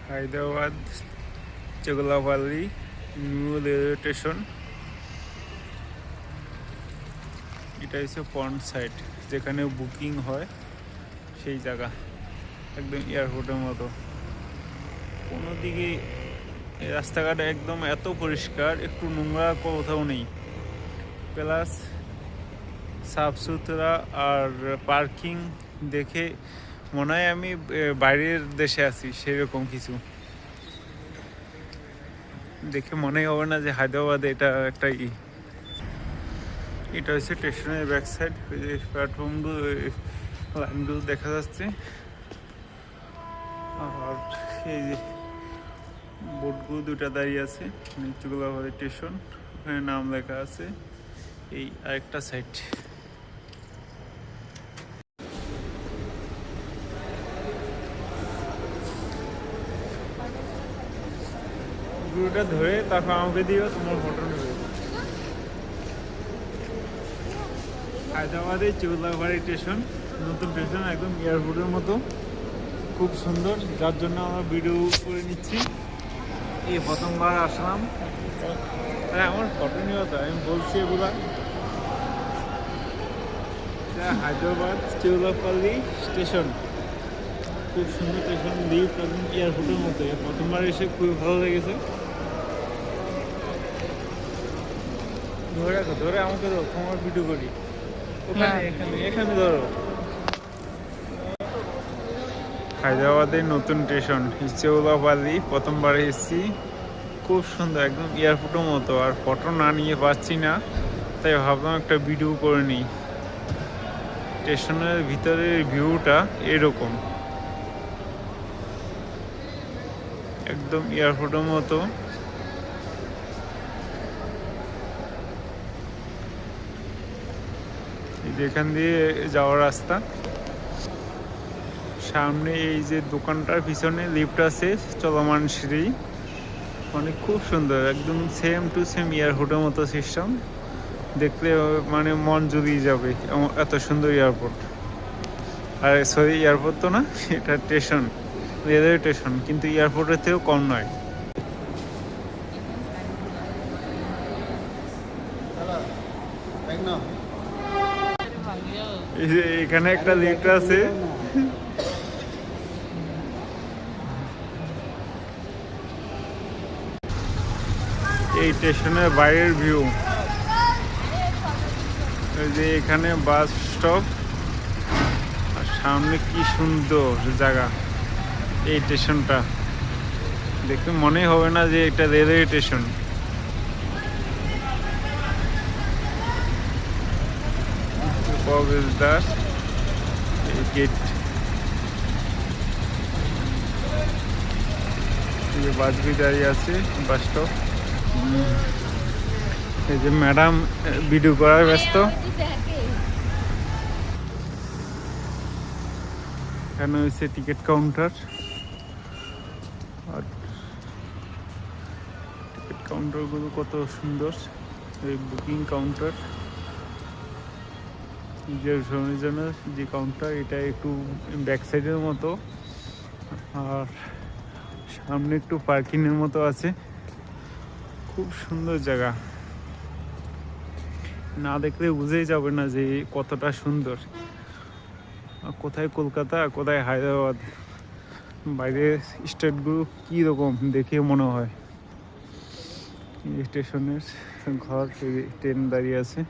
Hyderabad Cherlapalli new railway station. এটা হচ্ছে পন্ড site, যেখানে বুকিং হয় সেই জায়গা, একদম এয়ারপোর্টের মতো। কোনো দিকে রাস্তাঘাট একদম এত পরিষ্কার, একটু নোংরা কোথাও নেই, প্লাস সাফ সুতরা। আর পার্কিং দেখে মনে হয় আমি বাইরের দেশে আছি, সেরকম কিছু দেখে মনে হবে না যে হায়দ্রাবাদে এটা একটা এটা হচ্ছে স্টেশনের ব্যাক সাইড। ওই যে প্ল্যাটফর্মগুলো, লাইনগুলো দেখা যাচ্ছে। আর এই যে বোটগুলো দুটা দাঁড়িয়ে আছে, নিচুগুলাবাড়ি স্টেশন, ওখানে নাম লেখা আছে। এই আরেকটা সাইড। গুলোটা ধরে তারপর আমাকে দিও, তোমার ফটো নেবে। হায়দ্রাবাদের চেগলাপাল্লি স্টেশন, নতুন স্টেশন, একদম এয়ারপোর্টের মতো, খুব সুন্দর। যার জন্য আমরা ভিডিও করে নিচ্ছি। এই প্রথমবার আসলাম, আমার ফটো নিও তো, আমি বলছি এগুলা। হায়দ্রাবাদ চেগলাপাল্লি স্টেশন, খুব সুন্দর স্টেশন, লিফট একদম এয়ারপোর্টের মতো। প্রথমবার এসে খুবই ভালো লেগেছে। ধরে রাখো, ধরে আমাকে ধরো, তোমার ভিডিও করি। ওখানে এখানে এখানে ধরো। হায়দ্রাবাদের নতুন স্টেশন চেগলাপাল্লি, প্রথমবার এসেছি। খুব সুন্দর, একদম এয়ারপোর্টের মতো। আর ফটো না নিয়ে পাচ্ছি না, তাই ভাবলাম একটা ভিডিও করে নিই। স্টেশনের ভিতরের ভিউটা এরকম, একদম এয়ারপোর্টের মতো। যেখান দিয়ে যাওয়ার রাস্তা, সামনে এই যে দোকানটার পিছনে লিফট আছে, চলমান সিঁড়ি, মানে খুব সুন্দর, একদম সেম টু সেম এয়ারপোর্টের মতো সিস্টেম। দেখলে মানে মন জুড়িয়ে যাবে, এত সুন্দর এয়ারপোর্ট। আর সরি, এয়ারপোর্ট তো না, এটা স্টেশন, রেলওয়ে স্টেশন, কিন্তু এয়ারপোর্টের থেকেও কম নয়। এই যে এখানে একটা লিফট আছে। এই স্টেশনের বাইরের ভিউ। এই যে এখানে বাস স্টপ, আর সামনে কি সুন্দর জায়গা। এই স্টেশনটা দেখতে মনেই হবে না যে এটা রেলওয়ে স্টেশন। প্রবেশদ্বার, এই গেট, এই যে বাসগুলি দাঁড়িয়ে আছে, বাস স্টপ। এই যে ম্যাডাম ভিডিও করার ব্যস্ত। এখানে হচ্ছে টিকিট কাউন্টার। আর টিকিট কাউন্টারগুলো কত সুন্দর। এই বুকিং কাউন্টার, রিজার্ভেশনের জন্য যে কাউন্টার, এটা একটু ব্যাক সাইডের মতো। আর সামনে একটু পার্কিংয়ের মতো আছে। খুব সুন্দর জায়গা, না দেখলে বুঝেই যাবে না যে কতটা সুন্দর। কোথায় কলকাতা, কোথায় হায়দ্রাবাদ, বাইরের স্টেটগুলো কীরকম দেখে মনে হয়। স্টেশনের ঘর, ট্রেন দাঁড়িয়ে আছে।